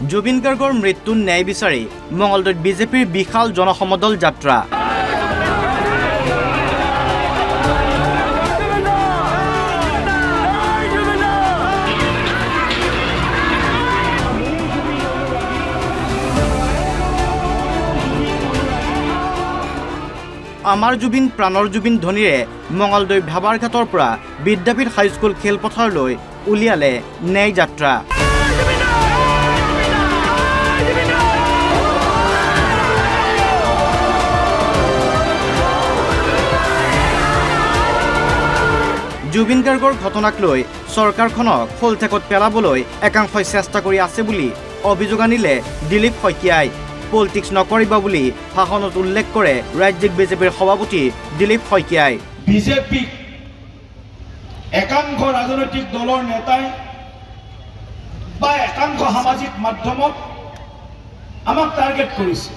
জুবিন গাৰ্গৰ মৃত্যুৰ ন্যায় বিচাৰি মঙলদৈত বিজেপিৰ বিশাল জনসমদল যাত্ৰা। আমাৰ জুবিন প্ৰাণৰ জুবিন ধ্বনিৰে মঙলদৈ ভাবাৰঘাটৰ পৰা বিদ্যাপীঠ হাইস্কুল খেলপথাৰলৈ উলিয়ালে ন্যায় যাত্ৰা। জুবিন গাৰ্গৰ ঘটনাক লৈ চৰকাৰখনক খোলঠেকত পেলাবলৈ একাংশই চেষ্টা কৰি আছে বুলি অভিযোগ আনিলে দিলীপ শইকীয়াই। পলিটিক্স নকৰিবা বুলি ভাষণত উল্লেখ কৰে ৰাজ্যিক বিজেপিৰ সভাপতি দিলীপ শইকীয়াই। বিজেপি একাংশ ৰাজনৈতিক দলৰ নেতাই বা একাংশ সামাজিক মাধ্যমত আমাক টাৰ্গেট কৰিছে।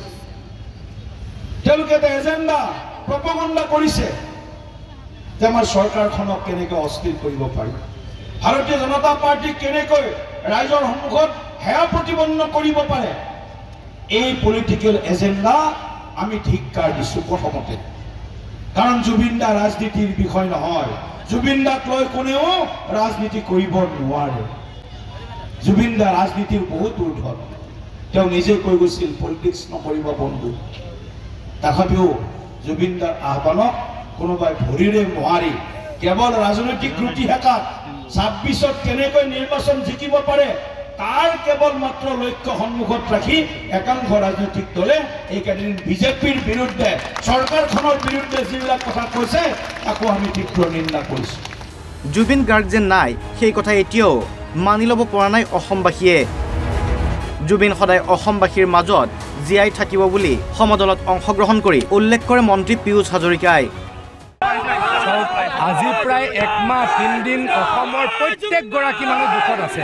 তেওঁলোকে এটা এজেণ্ডা প্ৰপগণ্ডা কৰিছে যে আমাৰ চৰকাৰখনক কেনেকৈ অস্থিৰ কৰিব পাৰি, ভাৰতীয় জনতা পাৰ্টীক কেনেকৈ ৰাইজৰ সন্মুখত হেয়া প্ৰতিপন্ন কৰিব পাৰে। এই পলিটিকেল এজেণ্ডা আমি ধিক্কাৰ দিছোঁ প্ৰথমতে, কাৰণ জুবিন দা ৰাজনীতিৰ বিষয় নহয়। জুবিন দাক লৈ কোনেও ৰাজনীতি কৰিব নোৱাৰে। জুবিন দা ৰাজনীতিৰ বহুত ঊৰ্ধত। তেওঁ নিজে কৈ গৈছিল পলিটিক্স নকৰিব বন্ধু। তথাপিও জুবিন দাৰ আহ্বানক কোনোবাই ভৰিৰে নোৱাৰি কেৱল ৰাজনৈতিক ৰুটি হেকাত ২৬ত কেনেকৈ নিৰ্বাচন জিকিব পাৰে তাৰ কেৱল মাত্ৰ লক্ষ্য সন্মুখত ৰাখি একাংশ ৰাজনৈতিক দলে এইকেইদিন বিজেপিৰ বিৰুদ্ধে চৰকাৰখনৰ বিৰুদ্ধে যিবিলাক কথা কৈছে তাকো আমি তীব্ৰ নিন্দা কৰিছোঁ। জুবিন গাৰ্গ যে নাই সেই কথা এতিয়াও মানি ল'ব পৰা নাই অসমবাসীয়ে। জুবিন সদায় অসমবাসীৰ মাজত জীয়াই থাকিব বুলি সমদলত অংশগ্ৰহণ কৰি উল্লেখ কৰে মন্ত্ৰী পীয়ুষ হাজৰিকাই। আজি প্ৰায় ১ মাহ ৩ দিন অসমৰ প্ৰত্যেকগৰাকী মানুহ দুখত আছে।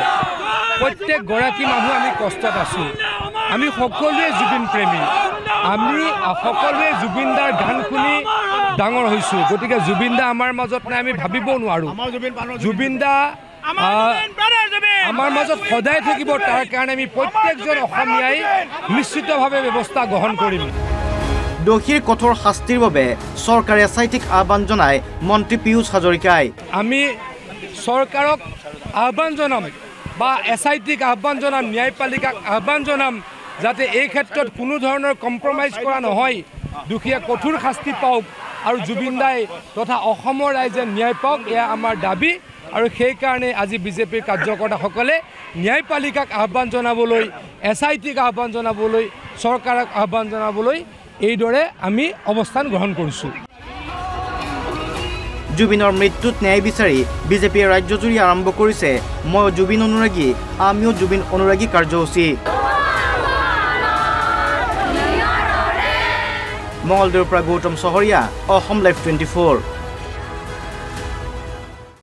প্ৰত্যেকগৰাকী মানুহ আমি কষ্টত আছোঁ। আমি সকলোৱে জুবিন প্ৰেমী, আমি সকলোৱে জুবিন দাৰ গান শুনি ডাঙৰ হৈছোঁ। গতিকে জুবিন দা আমাৰ মাজত নাই আমি ভাবিব নোৱাৰোঁ। জুবিন দা আমাৰ মাজত সদায় থাকিব, তাৰ কাৰণে আমি প্ৰত্যেকজন অসমীয়াই নিশ্চিতভাৱে ব্যৱস্থা গ্ৰহণ কৰিম। দোষীৰ কঠোৰ শাস্তিৰ বাবে চৰকাৰে এছআইটিক আহ্বান জনায় মন্ত্ৰী পীয়ুষ হাজৰিকাই। আমি চৰকাৰক আহ্বান জনাম বা এছআইটিক আহ্বান জনাম, ন্যায়পালিকাক আহ্বান জনাম যাতে এই ক্ষেত্ৰত কোনো ধৰণৰ কম্প্ৰমাইজ কৰা নহয়। দোষীয়ে কঠোৰ শাস্তি পাওক আৰু জুবিন দাই তথা অসমৰ ৰাইজে ন্যায় পাওক, এয়া আমাৰ দাবী। আৰু সেইকাৰণে আজি বিজেপিৰ কাৰ্যকৰ্তাসকলে ন্যায়পালিকাক আহ্বান জনাবলৈ, এছআইটিক আহ্বান জনাবলৈ, চৰকাৰক আহ্বান জনাবলৈ এইদৰে আমি অৱস্থান গ্ৰহণ কৰিছোঁ। জুবিনৰ মৃত্যুত ন্যায় বিচাৰি বিজেপিয়ে ৰাজ্যজুৰি আৰম্ভ কৰিছে মই জুবিন অনুৰাগী আমিও জুবিন অনুৰাগী কাৰ্যসূচী। মঙলদৈৰ পৰা গৌতম চহৰীয়া, অসম লাইভ 24।